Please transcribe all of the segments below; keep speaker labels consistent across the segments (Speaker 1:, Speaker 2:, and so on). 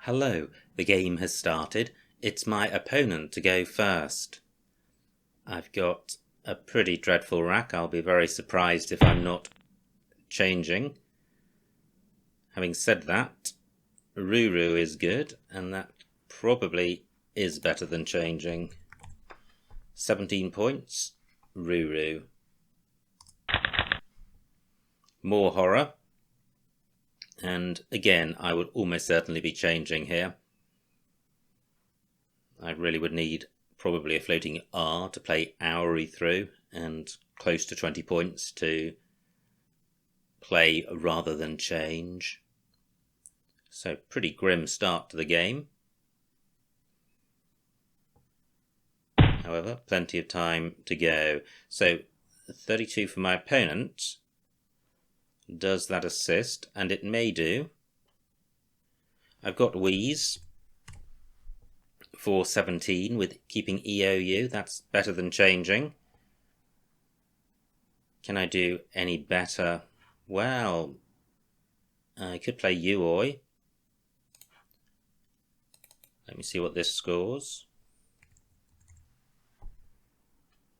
Speaker 1: Hello, the game has started. It's my opponent to go first. I've got a pretty dreadful rack. I'll be very surprised if I'm not changing. Having said that, Ruru is good, and that probably is better than changing. 17 points, Ruru. More horror. And again, I would almost certainly be changing here. I really would need probably a floating R to play Owry through, and close to 20 points to play rather than change. So pretty grim start to the game. However, plenty of time to go. So 32 for my opponent. Does that assist? And it may do. I've got Wheeze for 17 with keeping EOU. That's better than changing. Can I do any better? Well, I could play Uoi. Let me see what this scores.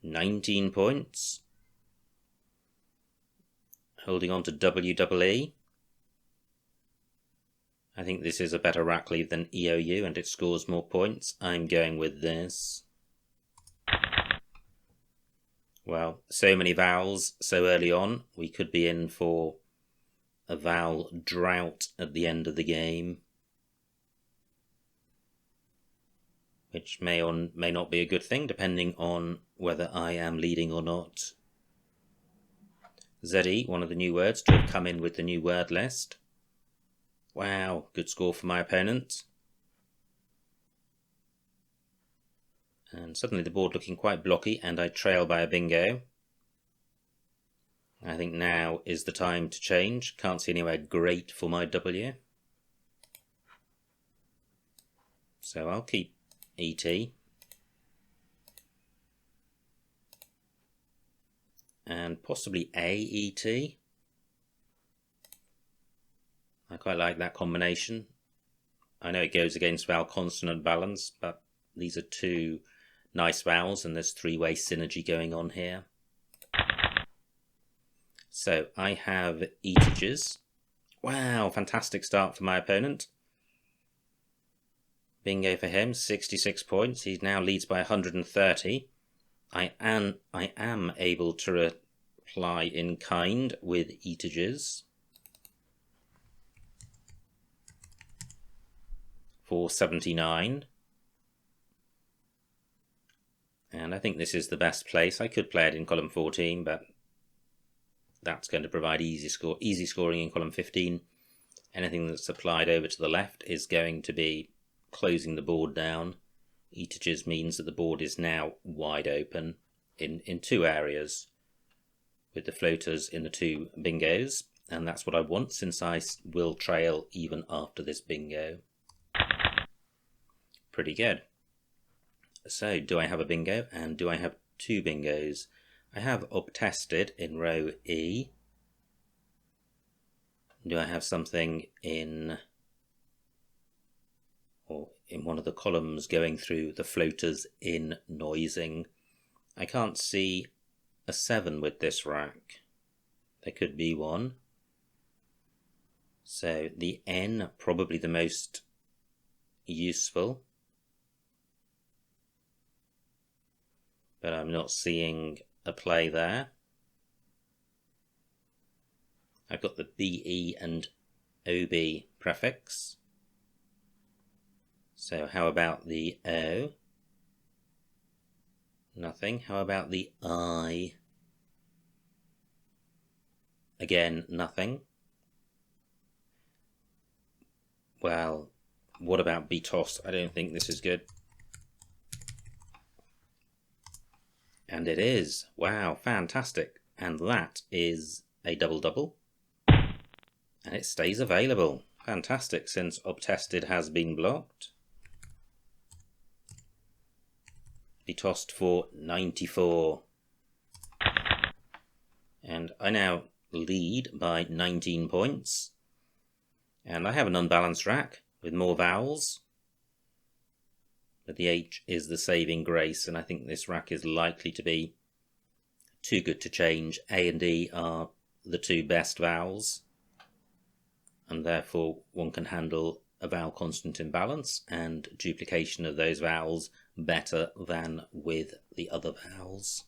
Speaker 1: 19 points. Holding on to WEE. I think this is a better rack lead than EOU and it scores more points. I'm going with this. Well, so many vowels so early on. We could be in for a vowel drought at the end of the game, which may or may not be a good thing depending on whether I am leading or not. ZE, one of the new words to have come in with the new word list. Wow, good score for my opponent. And suddenly the board looking quite blocky and I trail by a bingo. I think now is the time to change. Can't see anywhere great for my W. So I'll keep ET. And possibly AET. I quite like that combination. I know it goes against vowel consonant balance, but these are two nice vowels and there's three-way synergy going on here. So I have eatages. Wow, fantastic start for my opponent. Bingo for him, 66 points. He now leads by 130. I am able to reply in kind with eatages for 79. And I think this is the best place. I could play it in column 14, but that's going to provide easy scoring in column 15. Anything that's applied over to the left is going to be closing the board down. Eatages means that the board is now wide open in two areas with the floaters in the two bingos, and that's what I want since I will trail even after this bingo. Pretty good. So do I have a bingo and do I have two bingos? I have uptested in row E. Do I have something in one of the columns going through the floaters in noising? I can't see a 7 with this rack. There could be one. So the N, probably the most useful. But I'm not seeing a play there. I've got the BE and OB prefix. So how about the O? Nothing. How about the I? Again, nothing. Well, what about be tossed? I don't think this is good. And it is. Wow, fantastic. And that is a double-double. And it stays available. Fantastic, since uptested has been blocked. Be tossed for 94. And I now lead by 19 points. And I have an unbalanced rack with more vowels. But the H is the saving grace, and I think this rack is likely to be too good to change. A and E are the two best vowels, and therefore one can handle a vowel constant imbalance and duplication of those vowels better than with the other vowels.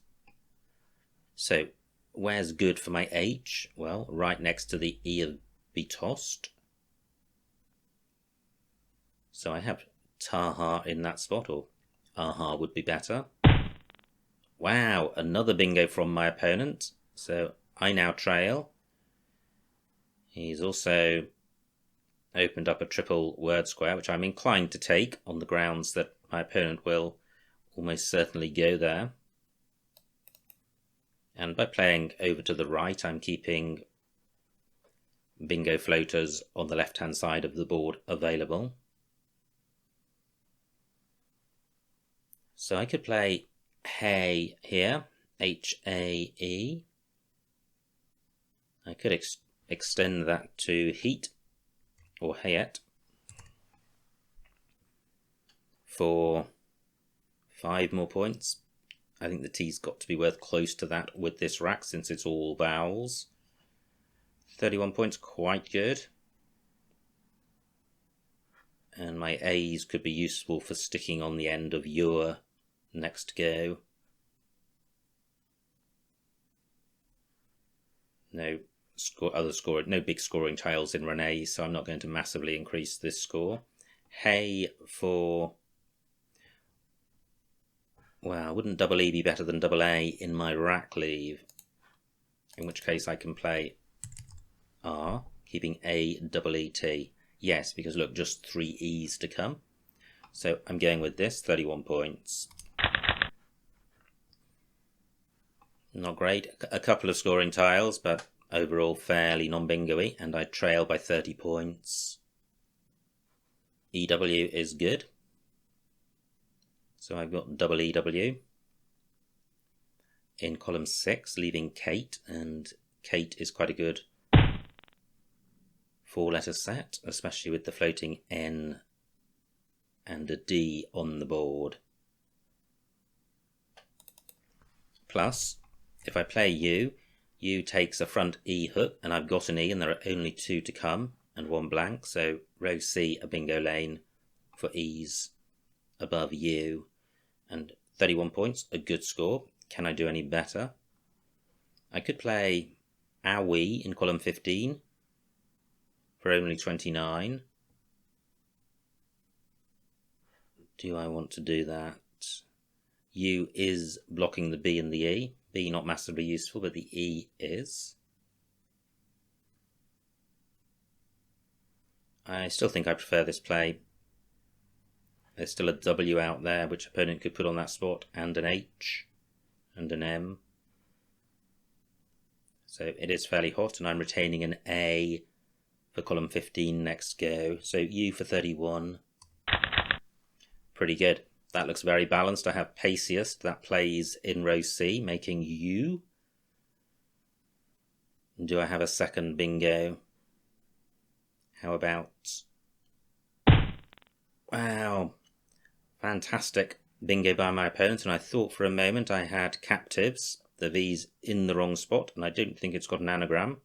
Speaker 1: So where's good for my H? Well, right next to the E of be tossed. So I have Taha in that spot, or Aha would be better. Wow, another bingo from my opponent. So I now trail. He's also opened up a triple word square, which I'm inclined to take on the grounds that my opponent will almost certainly go there. And by playing over to the right, I'm keeping bingo floaters on the left-hand side of the board available. So I could play Hey here, H-A-E. I could extend that to Heat, or Hayet, for 5 more points. I think the T's got to be worth close to that with this rack, since it's all vowels. 31 points, quite good. And my A's could be useful for sticking on the end of your next go. No big scoring tiles in Renee, so I'm not going to massively increase this score. Hey for... Well, wouldn't double E be better than double A in my rack leave? In which case I can play R, keeping A double E T. Yes, because look, just 3 E's to come. So I'm going with this, 31 points. Not great. A couple of scoring tiles, but overall fairly non-bingo-y, and I trail by 30 points. EW is good. So I've got double EW in column 6, leaving Kate, and Kate is quite a good 4-letter set, especially with the floating N and a D on the board. Plus, if I play U, U takes a front E hook, and I've got an E, and there are only 2 to come, and 1 blank, so row C, a bingo lane for E's above U, and 31 points, a good score. Can I do any better? I could play Owie in column 15 for only 29. Do I want to do that? U is blocking the B and the E. B not massively useful, but the E is. I still think I prefer this play. There's still a W out there which opponent could put on that spot, and an H and an M. So it is fairly hot, and I'm retaining an A for column 15 next go. So U for 31. Pretty good. That looks very balanced. I have Paciest that plays in row C, making U. Do I have a second bingo? How about... Wow. Fantastic bingo by my opponent, and I thought for a moment I had Captives. The V's in the wrong spot, and I don't think it's got an anagram.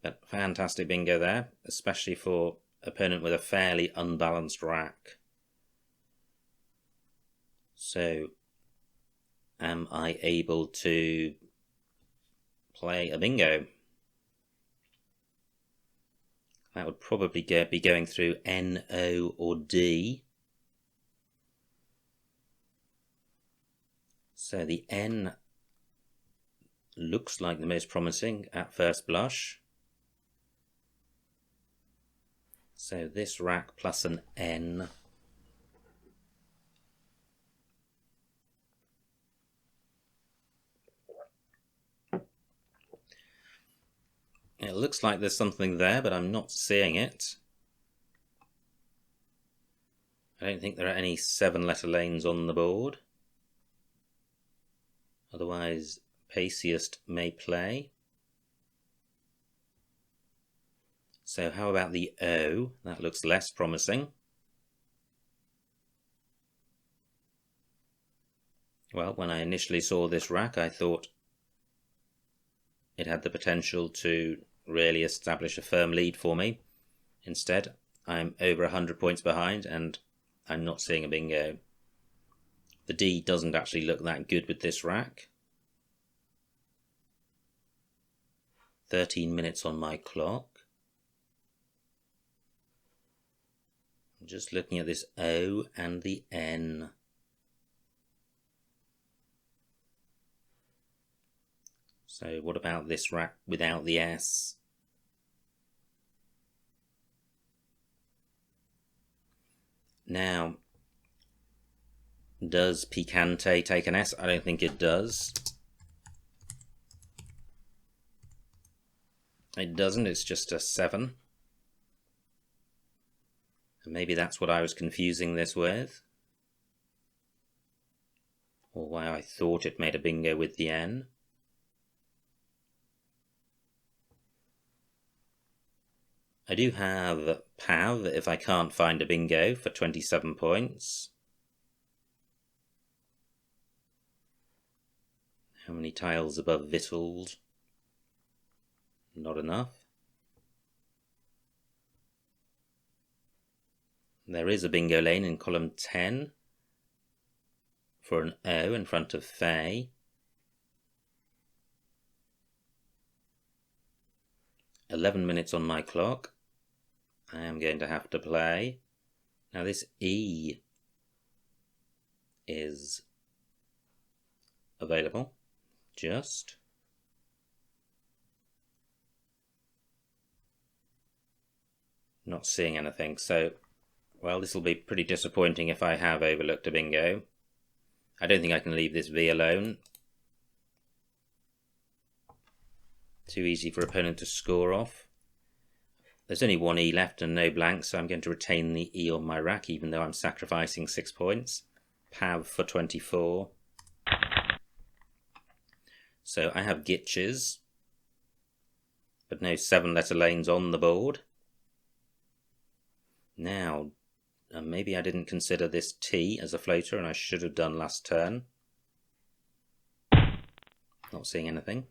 Speaker 1: But fantastic bingo there, especially for opponent with a fairly unbalanced rack. So, am I able to play a bingo? That would probably be going through N, O, or D. So the N looks like the most promising at first blush. So this rack plus an N. It looks like there's something there, but I'm not seeing it. I don't think there are any 7-letter lanes on the board. Otherwise, Paciest may play. So how about the O? That looks less promising. Well, when I initially saw this rack, I thought it had the potential to really establish a firm lead for me. Instead, I'm over 100 points behind and I'm not seeing a bingo. The D doesn't actually look that good with this rack. 13 minutes on my clock. I'm just looking at this O and the N. So what about this rack without the S? Now, does Picante take an S? I don't think it does. It doesn't, it's just a 7. And maybe that's what I was confusing this with. Or why I thought it made a bingo with the N. I do have Pav if I can't find a bingo for 27 points. How many tiles above Vittled? Not enough. There is a bingo lane in column 10 for an O in front of Faye. 11 minutes on my clock. I am going to have to play. Now this E is available. Just. Not seeing anything, so, well, this will be pretty disappointing if I have overlooked a bingo. I don't think I can leave this V alone. Too easy for opponent to score off. There's only one E left and no blanks, so I'm going to retain the E on my rack, even though I'm sacrificing 6 points. Pav for 24. So I have Gitches, but no 7-letter lanes on the board. Now, maybe I didn't consider this T as a floater, and I should have done last turn. Not seeing anything.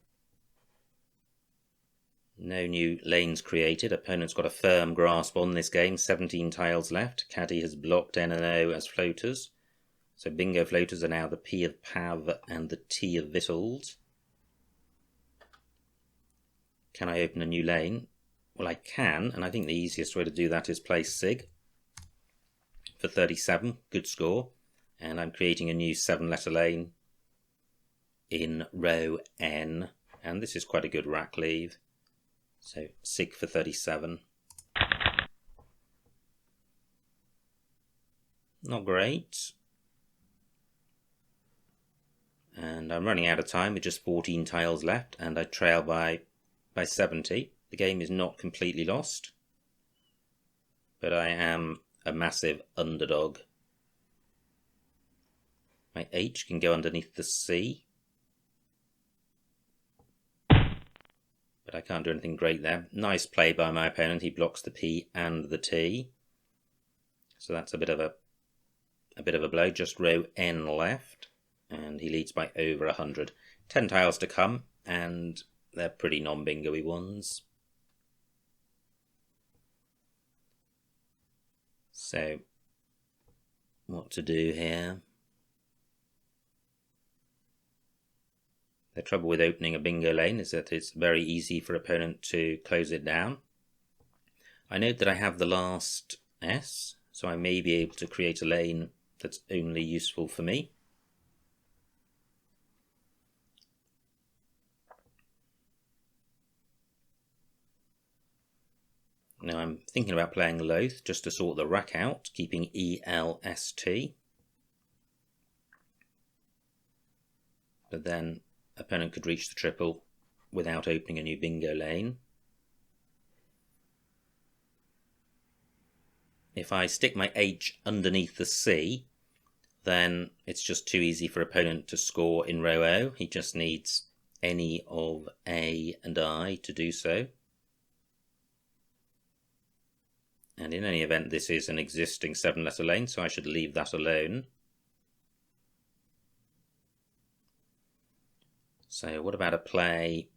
Speaker 1: No new lanes created. Opponent's got a firm grasp on this game. 17 tiles left. Caddy has blocked N and O as floaters. So bingo floaters are now the P of Pav and the T of Vittled. Can I open a new lane? Well, I can, and I think the easiest way to do that is play Sig for 37. Good score. And I'm creating a new 7-letter lane in row N. And this is quite a good rack leave. So Sig for 37. Not great. And I'm running out of time with just 14 tiles left, and I trail by 70. The game is not completely lost, but I am a massive underdog. My H can go underneath the C, but I can't do anything great there. Nice play by my opponent. He blocks the P and the T, so that's a bit of a blow. Just row N left, and he leads by over 100. 10 tiles to come, and they're pretty non-bingo-y ones. So, what to do here? The trouble with opening a bingo lane is that it's very easy for opponent to close it down. I note that I have the last S, so I may be able to create a lane that's only useful for me. Now I'm thinking about playing Loath just to sort the rack out, keeping ELST. But then opponent could reach the triple without opening a new bingo lane. If I stick my H underneath the C, then it's just too easy for opponent to score in row O. He just needs any of A and I to do so. And in any event, this is an existing 7-letter lane, so I should leave that alone. So what about a play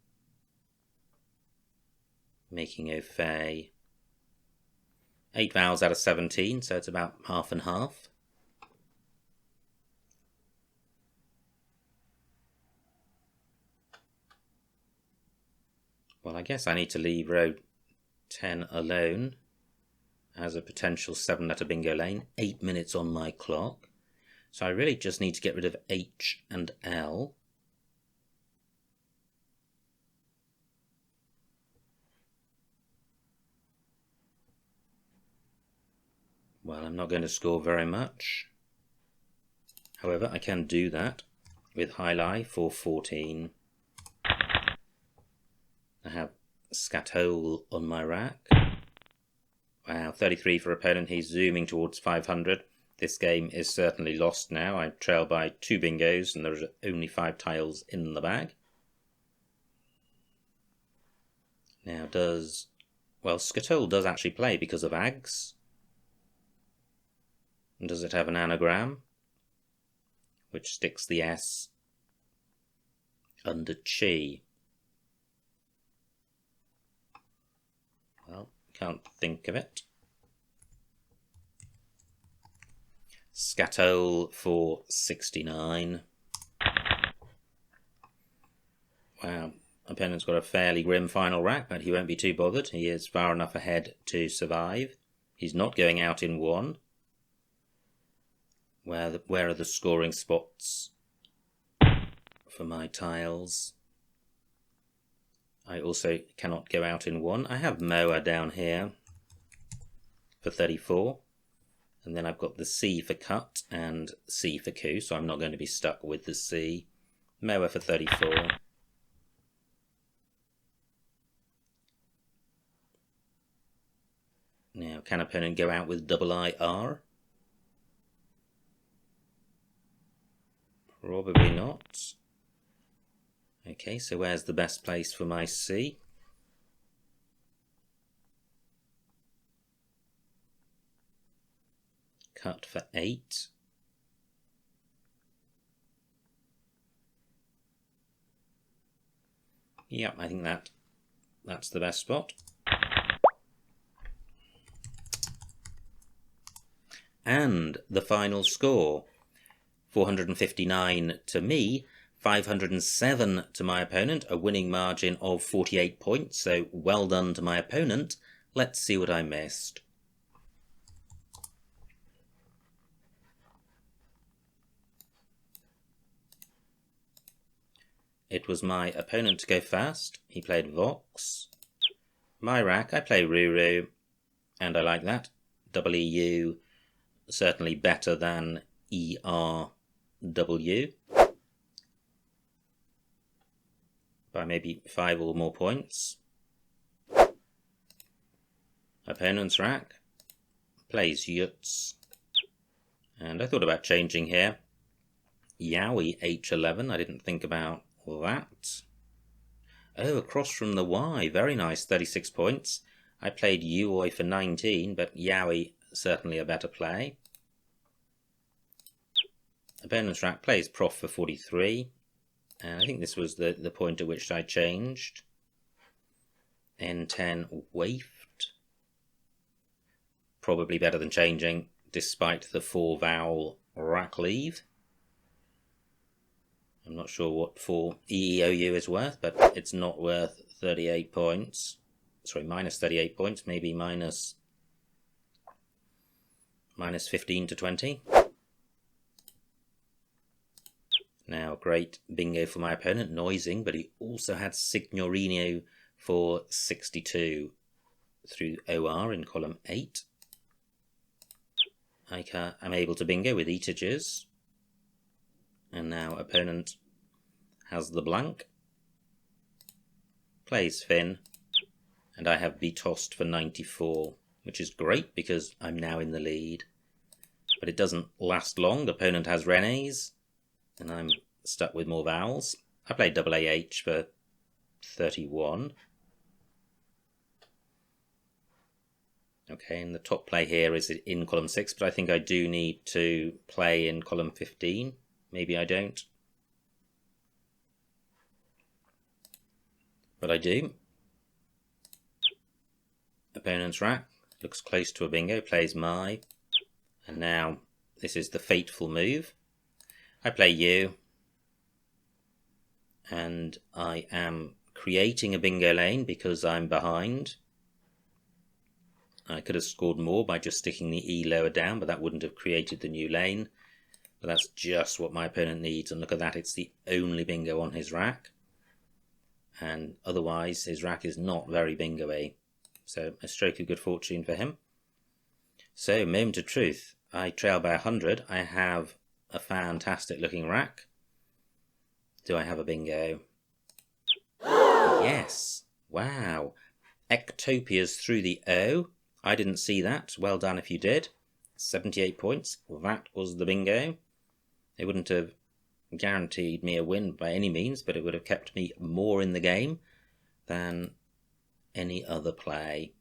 Speaker 1: making au fait? 8 vowels out of 17, so it's about half and half. Well, I guess I need to leave row 10 alone as a potential 7-letter bingo lane. 8 minutes on my clock. So I really just need to get rid of H and L. Well, I'm not going to score very much. However, I can do that with Highlight for 14. I have Scatole on my rack. Wow, 33 for opponent. He's zooming towards 500. This game is certainly lost now. I trail by 2 bingos and there's only 5 tiles in the bag. Now well, Scatole does actually play because of Ags. And does it have an anagram? Which sticks the S under Chi. Well, can't think of it. Scatole for 69. Wow, opponent's got a fairly grim final rack, but he won't be too bothered. He is far enough ahead to survive. He's not going out in 1. Where are the scoring spots for my tiles? I also cannot go out in 1. I have Moa down here for 34. And then I've got the C for cut and C for coup, so I'm not going to be stuck with the C. Moa for 34. Now, can opponent go out with double IR? Probably not. Okay, so where's the best place for my C? Cut for 8. Yep, I think that's the best spot. And the final score, 459 to me, 507 to my opponent, a winning margin of 48 points, so well done to my opponent. Let's see what I missed. It was my opponent to go first. He played Vox. My rack, I play Ruru, and I like that. EEU, certainly better than ERW. By maybe 5 or more points. Opponent's rack plays Yutz. And I thought about changing here. Yowie H11, I didn't think about that. Oh, across from the Y, very nice, 36 points. I played Uoi for 19, but Yowie certainly a better play. Opponent's rack plays Prof for 43. And I think this was the point at which I changed. N10 waifed. Probably better than changing, despite the 4-vowel rack leave. I'm not sure what 4 EEOU is worth, but it's not worth 38 points. Sorry, minus 38 points, maybe minus 15 to 20. Now, great bingo for my opponent, Noising, but he also had Signorino for 62 through OR in column 8. I'm able to bingo with Etages. And now opponent has the blank, plays Finn, and I have Be Tossed for 94, which is great because I'm now in the lead. But it doesn't last long. Opponent has Rene's, and I'm stuck with more vowels. I played AAH for 31. Okay, and the top play here is in column 6, but I think I do need to play in column 15. Maybe I don't. But I do. Opponent's rack looks close to a bingo, plays my, and now this is the fateful move. I play you, and I am creating a bingo lane because I'm behind. I could have scored more by just sticking the E lower down, but that wouldn't have created the new lane. But that's just what my opponent needs, and look at that, it's the only bingo on his rack. And otherwise his rack is not very bingo-y. So a stroke of good fortune for him. So, moment of truth. I trail by 100. I have a fantastic looking rack. Do I have a bingo? Yes. Wow. Ectopias through the O. I didn't see that. Well done if you did. 78 points. That was the bingo. It wouldn't have guaranteed me a win by any means, but it would have kept me more in the game than any other play.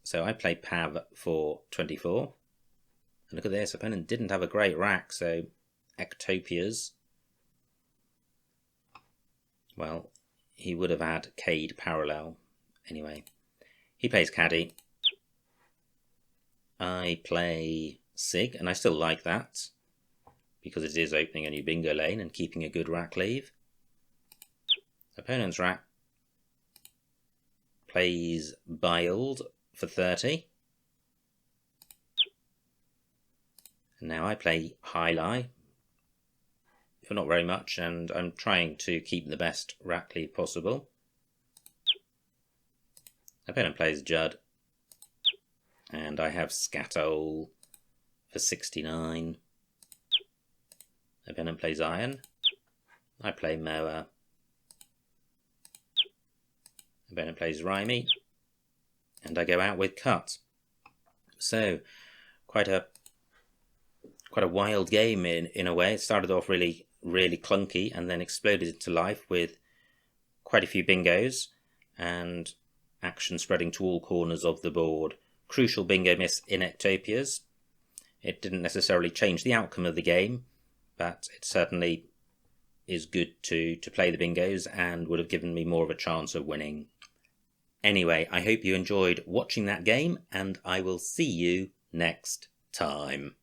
Speaker 1: So I play Pav for 24. And look at this, opponent didn't have a great rack, so Ectopias. Well, he would have had Cade parallel. Anyway, he plays Caddy. I play Sig, and I still like that, because it is opening a new bingo lane and keeping a good rack leave. Opponent's rack plays Bild for 30. And now I play Highlight for not very much, and I'm trying to keep the best rack leave possible. Opponent plays Judd, and I have Scatole for 69. Opponent plays Iron. I play Moa. Opponent plays Rhyme, and I go out with Cut. So, quite a wild game in a way. It started off really clunky and then exploded into life with quite a few bingos and action spreading to all corners of the board. Crucial bingo miss in Ectopias. It didn't necessarily change the outcome of the game, but it certainly is good to play the bingos and would have given me more of a chance of winning. Anyway, I hope you enjoyed watching that game, and I will see you next time.